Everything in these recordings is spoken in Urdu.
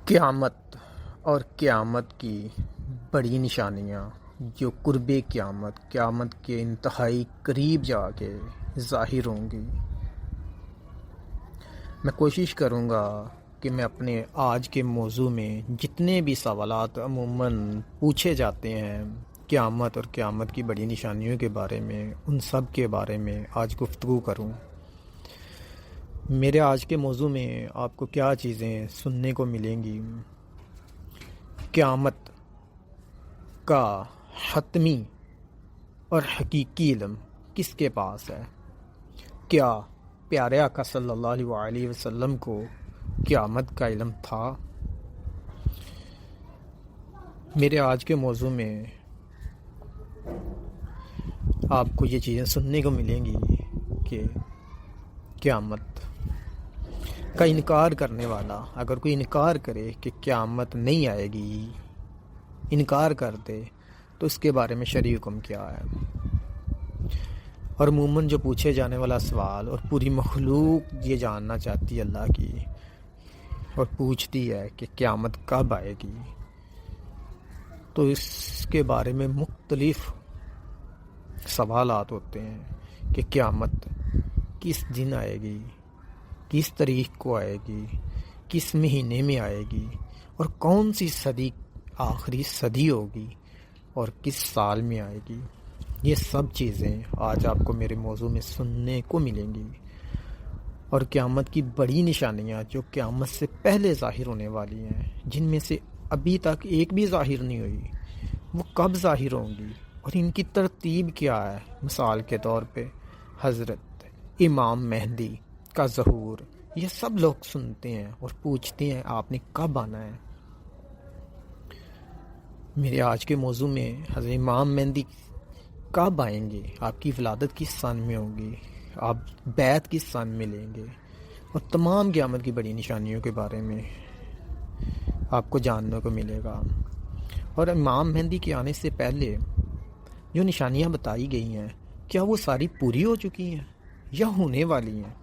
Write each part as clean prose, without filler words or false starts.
قیامت اور قیامت کی بڑی نشانیاں جو قرب قیامت کے انتہائی قریب جا کے ظاہر ہوں گی۔ میں کوشش کروں گا کہ میں اپنے آج کے موضوع میں جتنے بھی سوالات عموماً پوچھے جاتے ہیں قیامت اور قیامت کی بڑی نشانیوں کے بارے میں، ان سب کے بارے میں آج گفتگو کروں۔ میرے آج کے موضوع میں آپ کو کیا چیزیں سننے کو ملیں گی؟ قیامت کا حتمی اور حقیقی علم کس کے پاس ہے؟ کیا پیارے آقا صلی اللہ علیہ وسلم کو قیامت کا علم تھا؟ میرے آج کے موضوع میں آپ کو یہ چیزیں سننے کو ملیں گی کہ قیامت کا انکار کرنے والا اگر کوئی انکار کرے کہ قیامت نہیں آئے گی، انکار کر دے، تو اس کے بارے میں شرعی حکم کیا ہے؟ اور عموماً جو پوچھے جانے والا سوال اور پوری مخلوق یہ جاننا چاہتی ہے اللہ کی اور پوچھتی ہے کہ قیامت کب آئے گی، تو اس کے بارے میں مختلف سوالات ہوتے ہیں کہ قیامت کس دن آئے گی، کس تاریخ کو آئے گی، کس مہینے میں آئے گی، اور کون سی صدی آخری صدی ہوگی اور کس سال میں آئے گی۔ یہ سب چیزیں آج آپ کو میرے موضوع میں سننے کو ملیں گی۔ اور قیامت کی بڑی نشانیاں جو قیامت سے پہلے ظاہر ہونے والی ہیں، جن میں سے ابھی تک ایک بھی ظاہر نہیں ہوئی، وہ کب ظاہر ہوں گی اور ان کی ترتیب کیا ہے۔ مثال کے طور پہ حضرت امام مہدی کا ظہور، یہ سب لوگ سنتے ہیں اور پوچھتے ہیں آپ نے کب آنا ہے۔ میرے آج کے موضوع میں حضرت امام مہدی کب آئیں گے، آپ کی ولادت کس سن میں ہوگی، آپ بیعت کس سن میں لیں گے، اور تمام قیامت کی بڑی نشانیوں کے بارے میں آپ کو جاننے کو ملے گا۔ اور امام مہدی کے آنے سے پہلے جو نشانیاں بتائی گئی ہیں، کیا وہ ساری پوری ہو چکی ہیں یا ہونے والی ہیں،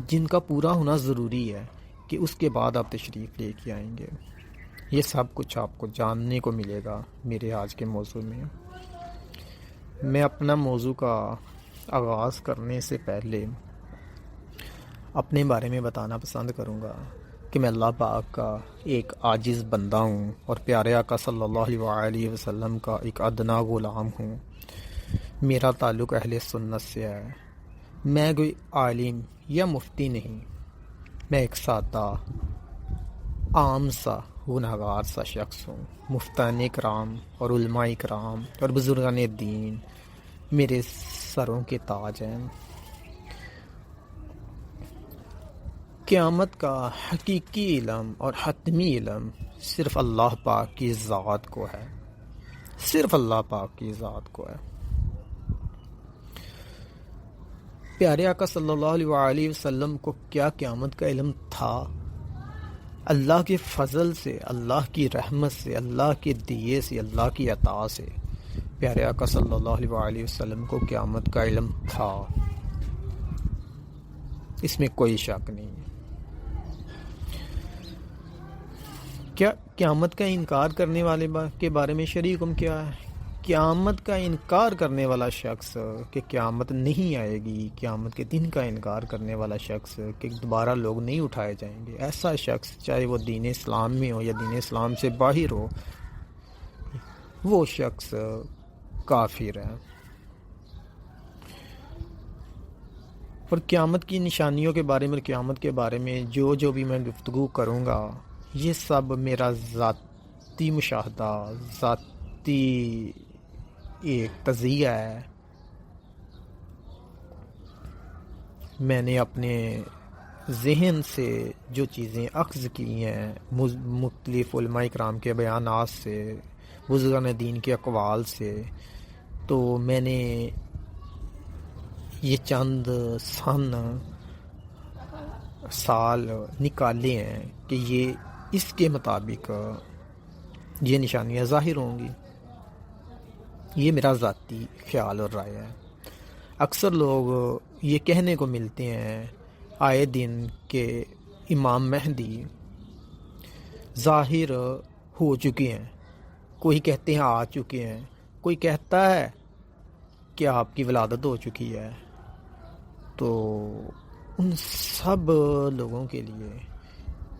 جن کا پورا ہونا ضروری ہے کہ اس کے بعد آپ تشریف لے کے آئیں گے۔ یہ سب کچھ آپ کو جاننے کو ملے گا میرے آج کے موضوع میں۔ میں اپنا موضوع کا آغاز کرنے سے پہلے اپنے بارے میں بتانا پسند کروں گا کہ میں اللہ پاک کا ایک عاجز بندہ ہوں اور پیارے آقا صلی اللہ علیہ وسلم کا ایک ادنا غلام ہوں۔ میرا تعلق اہل سنت سے ہے۔ میں کوئی عالم یا مفتی نہیں، میں ایک سادہ عام سا گنہگار سا شخص ہوں۔ مفتیان کرام اور علماء کرام اور بزرگان دین میرے سروں کے تاج ہیں۔ قیامت کا حقیقی علم اور حتمی علم صرف اللہ پاک کی ذات کو ہے، صرف اللہ پاک کی ذات کو ہے۔ پیارے آقا صلی اللہ علیہ وسلم کو کیا قیامت کا علم تھا؟ اللہ کے فضل سے، اللہ کی رحمت سے، اللہ کے دیے سے، اللہ کی عطا سے پیارے آقا صلی اللہ علیہ وسلم کو قیامت کا علم تھا، اس میں کوئی شک نہیں۔ کیا قیامت کا انکار کرنے والے کے بارے میں شرعی حکم کیا ہے؟ قیامت کا انکار کرنے والا شخص کہ قیامت نہیں آئے گی، قیامت کے دن کا انکار کرنے والا شخص کہ دوبارہ لوگ نہیں اٹھائے جائیں گے، ایسا شخص چاہے وہ دین اسلام میں ہو یا دین اسلام سے باہر ہو، وہ شخص کافر ہے۔ اور قیامت کی نشانیوں کے بارے میں، قیامت کے بارے میں جو بھی میں گفتگو کروں گا، یہ سب میرا ذاتی مشاہدہ، ذاتی ایک تجزیہ ہے۔ میں نے اپنے ذہن سے جو چیزیں اخذ کی ہیں مختلف علماء کرام کے بیانات سے، بزرگان دین کے اقوال سے، تو میں نے یہ چند سال نکالے ہیں کہ یہ اس کے مطابق یہ نشانیاں ظاہر ہوں گی۔ یہ میرا ذاتی خیال اور رائے ہے۔ اکثر لوگ یہ کہنے کو ملتے ہیں آئے دن کہ امام مہدی ظاہر ہو چکے ہیں، کوئی کہتے ہیں آ چکے ہیں، کوئی کہتا ہے کہ آپ کی ولادت ہو چکی ہے۔ تو ان سب لوگوں کے لیے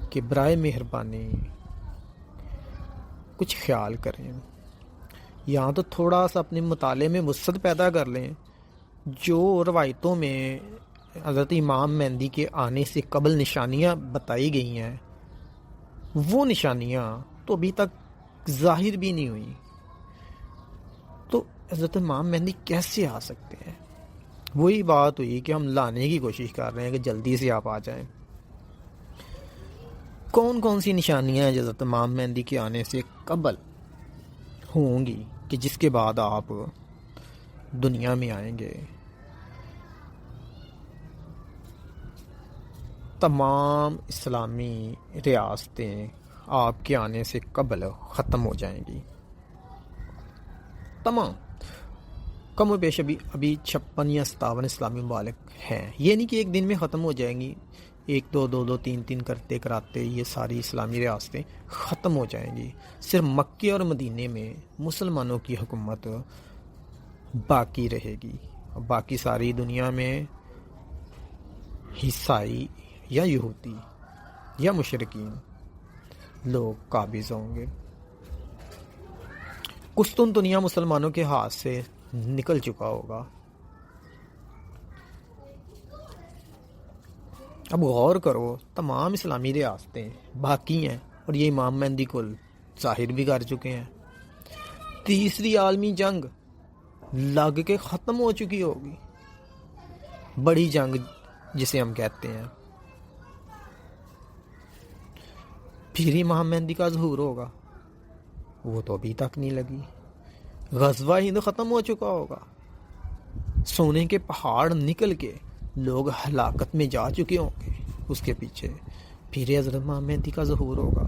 کہ برائے مہربانی کچھ خیال کریں، یہاں تو تھوڑا سا اپنے مطالعے میں وسعت پیدا کر لیں۔ جو روایتوں میں حضرت امام مہدی کے آنے سے قبل نشانیاں بتائی گئی ہیں، وہ نشانیاں تو ابھی تک ظاہر بھی نہیں ہوئی، تو حضرت امام مہدی کیسے آ سکتے ہیں؟ وہی بات ہوئی کہ ہم لانے کی کوشش کر رہے ہیں کہ جلدی سے آپ آ جائیں۔ کون کون سی نشانیاں ہیں حضرت امام مہدی کے آنے سے قبل ہوں گی کہ جس کے بعد آپ دنیا میں آئیں گے؟ تمام اسلامی ریاستیں آپ کے آنے سے قبل ختم ہو جائیں گی، تمام، کم و بیش ابھی 56 یا 57 اسلامی ممالک ہیں۔ یہ نہیں کہ ایک دن میں ختم ہو جائیں گی، ایک دو دو دو تین تین کرتے کراتے یہ ساری اسلامی ریاستیں ختم ہو جائیں گی۔ صرف مکے اور مدینے میں مسلمانوں کی حکومت باقی رہے گی، باقی ساری دنیا میں عیسائی یا یہودی یا مشرکین لوگ قابض ہوں گے۔ قسطنطنیہ مسلمانوں کے ہاتھ سے نکل چکا ہوگا۔ اب غور کرو، تمام اسلامی ریاستیں باقی ہیں اور یہ امام مہدی کو ظاہر بھی کر چکے ہیں۔ تیسری عالمی جنگ لگ کے ختم ہو چکی ہوگی، بڑی جنگ جسے ہم کہتے ہیں، پھر امام مہدی کا ظہور ہوگا، وہ تو ابھی تک نہیں لگی۔ غزوہ ہند ختم ہو چکا ہوگا، سونے کے پہاڑ نکل کے لوگ ہلاکت میں جا چکے ہوں گے، اس کے پیچھے پھر حضرت امام مہدی کا ظہور ہوگا۔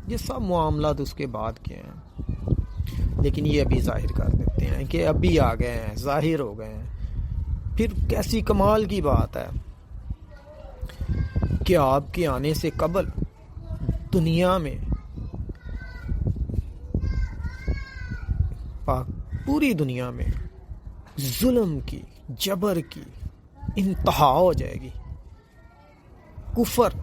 یہ سب معاملات اس کے بعد کے ہیں، لیکن یہ ابھی ظاہر کر دیتے ہیں کہ ابھی آ گئے ہیں، ظاہر ہو گئے ہیں۔ پھر کیسی کمال کی بات ہے کہ آپ کے آنے سے قبل دنیا میں پوری دنیا میں ظلم کی، جبر کی انتہا ہو جائے گی، کفر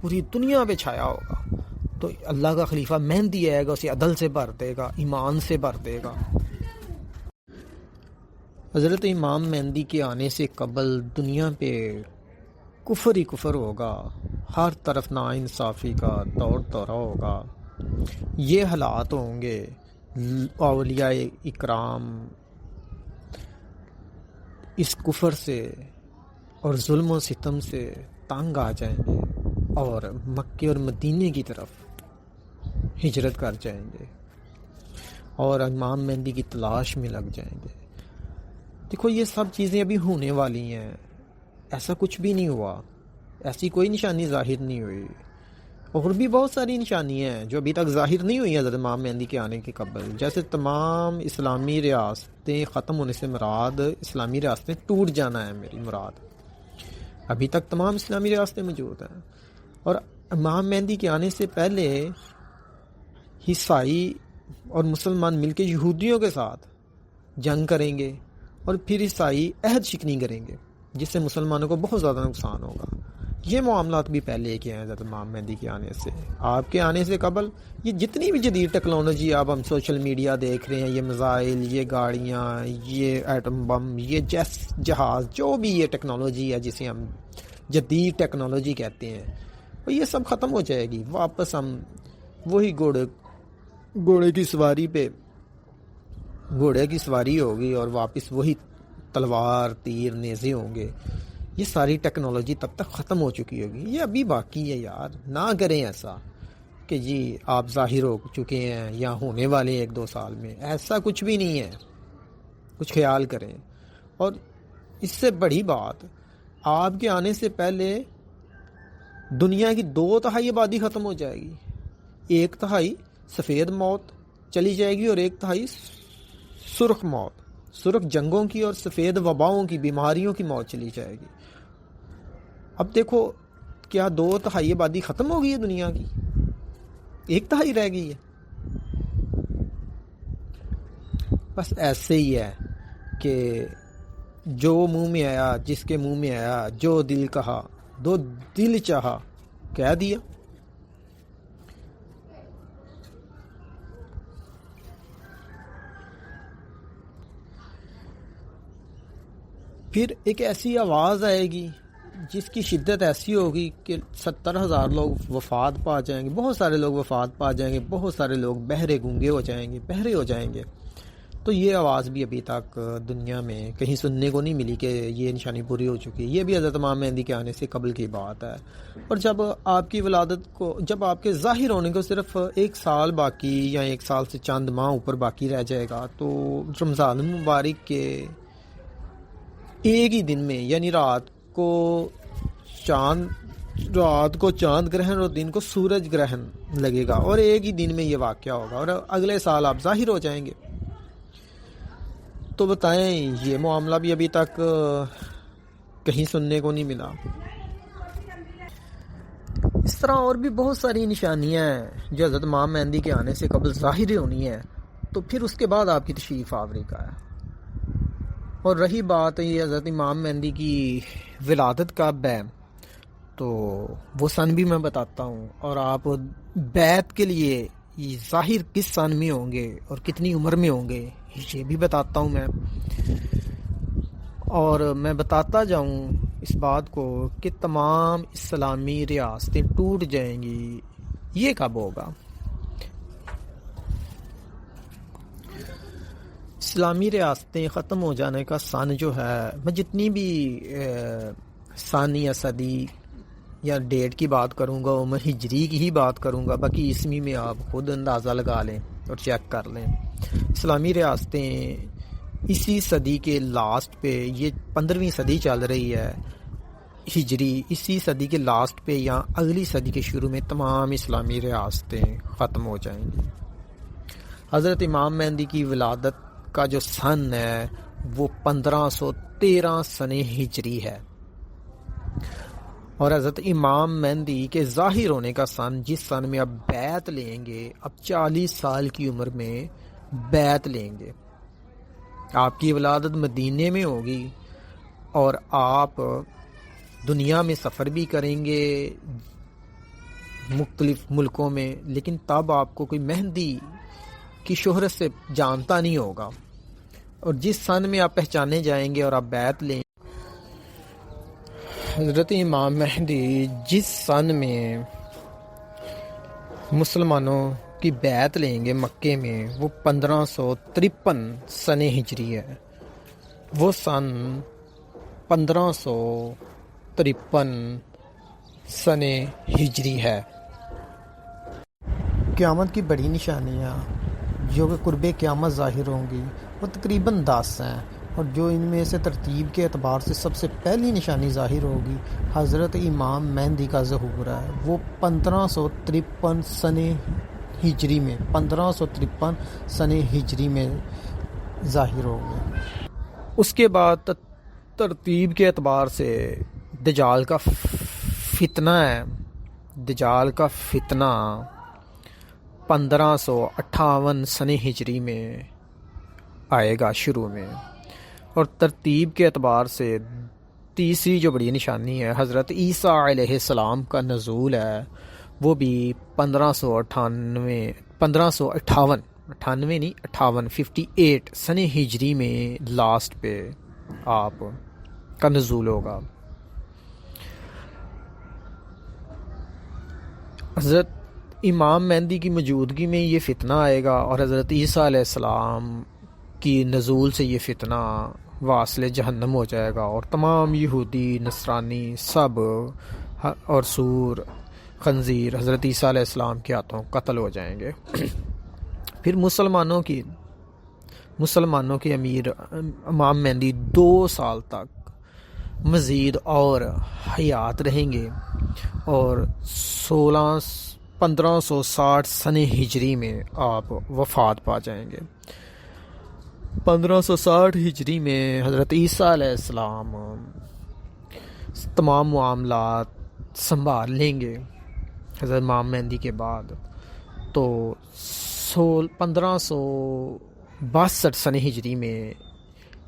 پوری دنیا پہ چھایا ہوگا، تو اللہ کا خلیفہ مہدی آئے گا، اسے عدل سے بھر دے گا، ایمان سے بھر دے گا۔ حضرت امام مہدی کے آنے سے قبل دنیا پہ کفر ہی کفر ہوگا، ہر طرف ناانصافی کا دور دورہ ہوگا، یہ حالات ہوں گے۔ اولیاء اکرام اس کفر سے اور ظلم و ستم سے تنگ آ جائیں گے اور مکے اور مدینے کی طرف ہجرت کر جائیں گے اور امام مہدی کی تلاش میں لگ جائیں گے۔ دیکھو یہ سب چیزیں ابھی ہونے والی ہیں، ایسا کچھ بھی نہیں ہوا، ایسی کوئی نشانی ظاہر نہیں ہوئی، اور بھی بہت ساری نشانیاں ہیں جو ابھی تک ظاہر نہیں ہوئی حضرت امام مہدی کے آنے کے قبل۔ جیسے تمام اسلامی ریاستیں ختم ہونے سے مراد اسلامی ریاستیں ٹوٹ جانا ہے، میری مراد ابھی تک تمام اسلامی ریاستیں موجود ہیں، اور امام مہدی کے آنے سے پہلے عیسائی اور مسلمان مل کے یہودیوں کے ساتھ جنگ کریں گے اور پھر عیسائی عہد شکنی کریں گے، جس سے مسلمانوں کو بہت زیادہ نقصان ہوگا۔ یہ معاملات بھی پہلے کیے ہیں حضرت امام مہدی کے آنے سے۔ آپ کے آنے سے قبل یہ جتنی بھی جدید ٹیکنالوجی اب ہم سوشل میڈیا دیکھ رہے ہیں، یہ میزائل، یہ گاڑیاں، یہ ایٹم بم، یہ جہاز، جو بھی یہ ٹیکنالوجی ہے جسے ہم جدید ٹیکنالوجی کہتے ہیں، یہ سب ختم ہو جائے گی۔ واپس ہم وہی گھوڑے کی سواری پہ گھوڑے کی سواری ہوگی اور واپس وہی تلوار، تیر، نیزے ہوں گے۔ یہ ساری ٹیکنالوجی تب تک ختم ہو چکی ہوگی، یہ ابھی باقی ہے یار۔ نہ کریں ایسا کہ جی آپ ظاہر ہو چکے ہیں یا ہونے والے 1-2 سال میں، ایسا کچھ بھی نہیں ہے، کچھ خیال کریں۔ اور اس سے بڑی بات، آپ کے آنے سے پہلے دنیا کی 2/3 آبادی ختم ہو جائے گی، 1/3 سفید موت چلی جائے گی اور 1/3 سرخ موت، سرخ جنگوں کی اور سفید وباؤں کی، بیماریوں کی موت چلی جائے گی۔ اب دیکھو، کیا 2/3 آبادی ختم ہو گئی ہے دنیا کی؟ ایک تہائی رہ گئی ہے. بس ایسے ہی ہے کہ جو منہ میں آیا، جس کے منہ میں آیا، جو دل کہا، دو دل چاہا کہہ دیا. پھر ایک ایسی آواز آئے گی جس کی شدت ایسی ہوگی کہ 70,000 لوگ وفات پا جائیں گے، بہت سارے لوگ وفات پا جائیں گے، بہت سارے لوگ بہرے گونگے ہو جائیں گے، بہرے ہو جائیں گے. تو یہ آواز بھی ابھی تک دنیا میں کہیں سننے کو نہیں ملی کہ یہ نشانی پوری ہو چکی ہے. یہ بھی حضرت امام مہدی کے آنے سے قبل کی بات ہے. اور جب آپ کی ولادت کو، جب آپ کے ظاہر ہونے کو صرف 1 سال باقی یا 1 سال سے چند ماہ اوپر باقی رہ جائے گا، تو رمضان المبارک کے ایک ہی دن میں، یعنی رات کو چاند گرہن اور دن کو سورج گرہن لگے گا، اور ایک ہی دن میں یہ واقعہ ہوگا، اور اگلے سال آپ ظاہر ہو جائیں گے. تو بتائیں، یہ معاملہ بھی ابھی تک کہیں سننے کو نہیں ملا. اس طرح اور بھی بہت ساری نشانیاں ہیں جو حضرت امام مہدی کے آنے سے قبل ظاہر ہونی ہیں. تو پھر اس کے بعد آپ کی تشریف آوری کا ہے. اور رہی بات یہ حضرت امام مہدی کی ولادت کب ہے، تو وہ سن بھی میں بتاتا ہوں، اور آپ بیعت کے لیے ظاہر کس سن میں ہوں گے اور کتنی عمر میں ہوں گے یہ بھی بتاتا ہوں میں. اور میں بتاتا جاؤں اس بات کو کہ تمام اسلامی ریاستیں ٹوٹ جائیں گی، یہ کب ہوگا؟ اسلامی ریاستیں ختم ہو جانے کا سن جو ہے، میں جتنی بھی سن یا صدی یا ڈیٹ کی بات کروں گا، وہ میں ہجری کی ہی بات کروں گا، باقی اسمی میں آپ خود اندازہ لگا لیں اور چیک کر لیں. اسلامی ریاستیں اسی صدی کے لاسٹ پہ، یہ 15ویں صدی چل رہی ہے ہجری، اسی صدی کے لاسٹ پہ یا اگلی صدی کے شروع میں تمام اسلامی ریاستیں ختم ہو جائیں گی. حضرت امام مہدی کی ولادت کا جو سن ہے وہ 1513 سن ہجری ہے، اور حضرت امام مہدی کے ظاہر ہونے کا سن، جس سن میں اب بیعت لیں گے، اب 40 سال کی عمر میں بیعت لیں گے. آپ کی ولادت مدینے میں ہوگی، اور آپ دنیا میں سفر بھی کریں گے مختلف ملکوں میں، لیکن تب آپ کو کوئی مہدی کی شہرت سے جانتا نہیں ہوگا. اور جس سن میں آپ پہچانے جائیں گے اور آپ بیعت لیں، حضرت امام مہدی جس سن میں مسلمانوں کی بیعت لیں گے مکے میں، وہ 1553 سن ہجری ہے. وہ سن 1553 سن ہجری ہے. قیامت کی بڑی نشانیاں جو کہ قرب قیامت ظاہر ہوں گی وہ تقریباً 10 ہیں، اور جو ان میں سے ترتیب کے اعتبار سے سب سے پہلی نشانی ظاہر ہوگی حضرت امام مہدی کا ظہور ہے. وہ 1553 سن ہجری میں 1553 سن ہجری میں ظاہر ہوگی. اس کے بعد ترتیب کے اعتبار سے دجال کا فتنہ ہے. دجال کا فتنہ 1558 سن ہجری میں آئے گا شروع میں. اور ترتیب کے اعتبار سے تیسری جو بڑی نشانی ہے حضرت عیسیٰ علیہ السلام کا نزول ہے، وہ بھی 58 سن ہجری میں لاسٹ پہ آپ کا نزول ہوگا. حضرت امام مہدی کی موجودگی میں یہ فتنہ آئے گا، اور حضرت عیسیٰ علیہ السلام کی نزول سے یہ فتنہ واصل جہنم ہو جائے گا، اور تمام یہودی، نصرانی سب اور سور، خنزیر حضرت عیسیٰ علیہ السلام کے ہاتھوں قتل ہو جائیں گے. پھر مسلمانوں کے امیر امام مہدی 2 سال تک مزید اور حیات رہیں گے، اور 1560 سن ہجری میں آپ وفات پا جائیں گے. 1560 ہجری میں حضرت عیسیٰ علیہ السلام تمام معاملات سنبھال لیں گے حضرت امام مہدی کے بعد. تو 1562 سن ہجری میں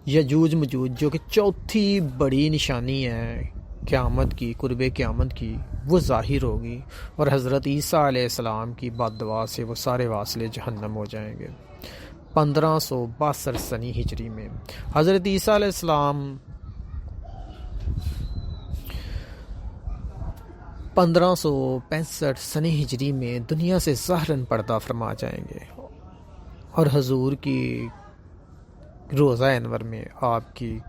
یجوج مجوج جو کہ چوتھی بڑی نشانی ہے قیامت کی، قرب قیامت کی، وہ ظاہر ہوگی، اور حضرت عیسیٰ علیہ السلام کی بد دعا سے وہ سارے واصلے جہنم ہو جائیں گے۔ 1562 سنی ہجری میں حضرت عیسیٰ علیہ السلام 1565 سنی ہجری میں دنیا سے ظاہراً پردہ فرما جائیں گے، اور حضور کی روضہ انور میں آپ کی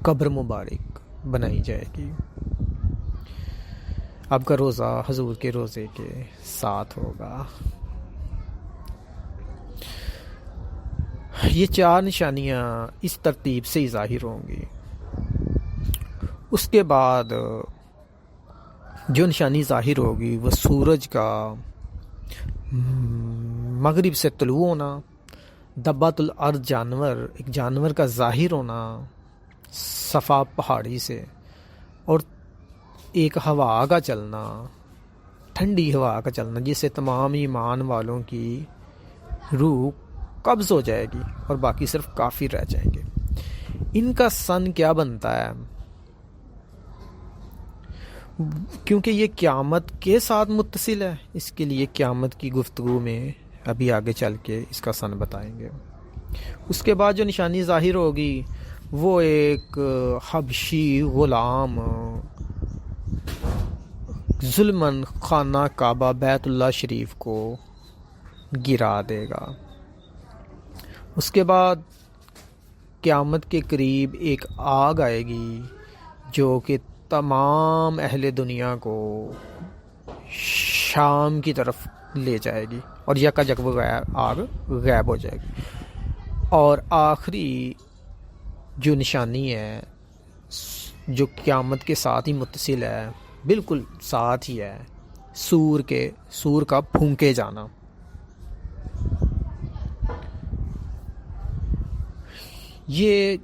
قبر مبارک بنائی جائے گی۔ آپ کا روضہ حضور کے روضے کے ساتھ ہوگا۔ یہ 4 نشانیاں اس ترتیب سے ہی ظاہر ہوں گی۔ اس کے بعد جو نشانی ظاہر ہوگی وہ سورج کا مغرب سے طلوع ہونا، دبۃ الارض ایک جانور کا ظاہر ہونا صفا پہاڑی سے، اور ایک ہوا کا چلنا، ٹھنڈی ہوا کا چلنا، جس سے تمام ایمان والوں کی روح قبض ہو جائے گی اور باقی صرف کافر رہ جائیں گے۔ ان کا سن کیا بنتا ہے؟ کیونکہ یہ قیامت کے ساتھ متصل ہے، اس کے لیے قیامت کی گفتگو میں ابھی آگے چل کے اس کا سن بتائیں گے۔ اس کے بعد جو نشانی ظاہر ہوگی وہ ایک حبشی غلام ظلماً خانہ کعبہ بیت اللہ شریف کو گرا دے گا۔ اس کے بعد قیامت کے قریب ایک آگ آئے گی جو کہ تمام اہل دنیا کو شام کی طرف لے جائے گی، اور یکا یک وہ آگ غائب ہو جائے گی۔ اور آخری جو نشانی ہے جو قیامت کے ساتھ ہی متصل ہے، بالکل ساتھ ہی ہے، سور کا پھونکے جانا۔ یہ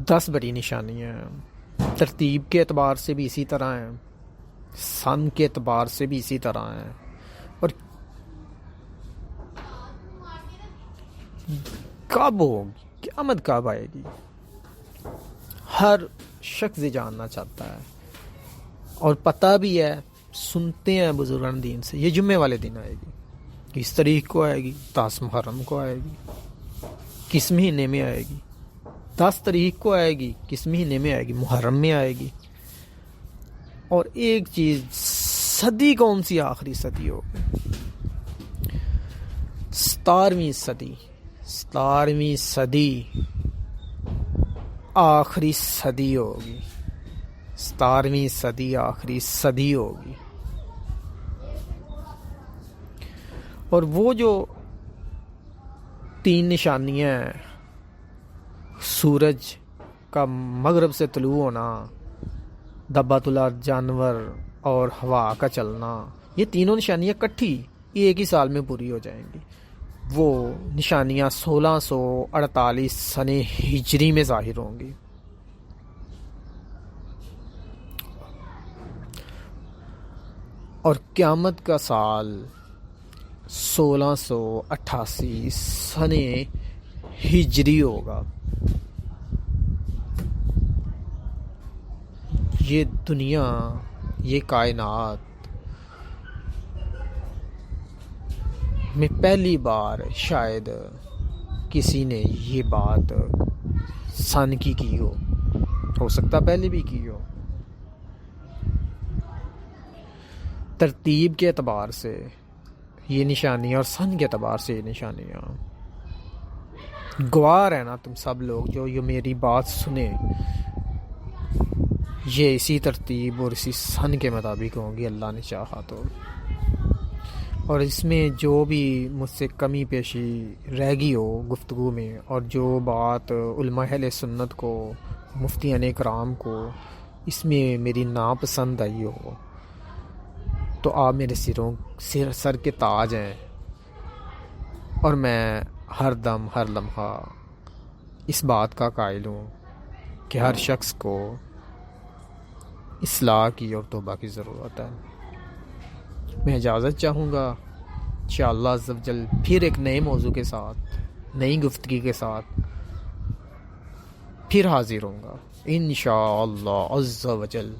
10 بڑی نشانیاں ہیں، ترتیب کے اعتبار سے بھی اسی طرح ہیں، سن کے اعتبار سے بھی اسی طرح ہیں، اور کب ہوگی قیامت، کب آئے گی، ہر شخص جاننا چاہتا ہے، اور پتہ بھی ہے، سنتے ہیں بزرگان دین سے، یہ جمعے والے دن آئے گی، کس تاریخ کو آئے گی، 10 محرم کو آئے گی، کس مہینے میں آئے گی، 10 تاریخ کو آئے گی، کس مہینے میں آئے گی، محرم میں آئے گی۔ اور ایک چیز، صدی کون سی آخری صدی ہوگی؟ 17ویں صدی آخری صدی ہوگی، 17ویں صدی آخری صدی ہوگی۔ اور وہ جو 3 نشانیاں ہیں، سورج کا مغرب سے طلوع ہونا، دبۃ الارض جانور، اور ہوا کا چلنا، یہ تینوں نشانیاں کٹھی ایک ہی سال میں پوری ہو جائیں گی۔ وہ نشانیاں 1648 سن ہجری میں ظاہر ہوں گی۔ اور قیامت کا سال 1688 سن ہجری ہوگا۔ یہ دنیا، یہ کائنات میں پہلی بار شاید کسی نے یہ بات سن کی ہو سکتا پہلے بھی کی ہو۔ ترتیب کے اعتبار سے یہ نشانیاں اور سن کے اعتبار سے یہ نشانیاں، گواہ رہنا تم سب لوگ جو یہ میری بات سنیں، یہ اسی ترتیب اور اسی سن کے مطابق ہوں گی اللہ نے چاہا تو۔ اور اس میں جو بھی مجھ سے کمی پیشی رہ گئی ہو گفتگو میں، اور جو بات علماء اہل سنت کو، مفتیان کرام کو اس میں میری ناپسند آئی ہو، تو آپ میرے سر کے تاج ہیں، اور میں ہر دم ہر لمحہ اس بات کا قائل ہوں کہ ہر شخص کو اصلاح کی اور توبہ کی ضرورت ہے۔ میں اجازت چاہوں گا، انشاءاللہ عز و جل پھر ایک نئے موضوع کے ساتھ، نئی گفتگی کے ساتھ پھر حاضر ہوں گا انشاءاللہ عز و جل۔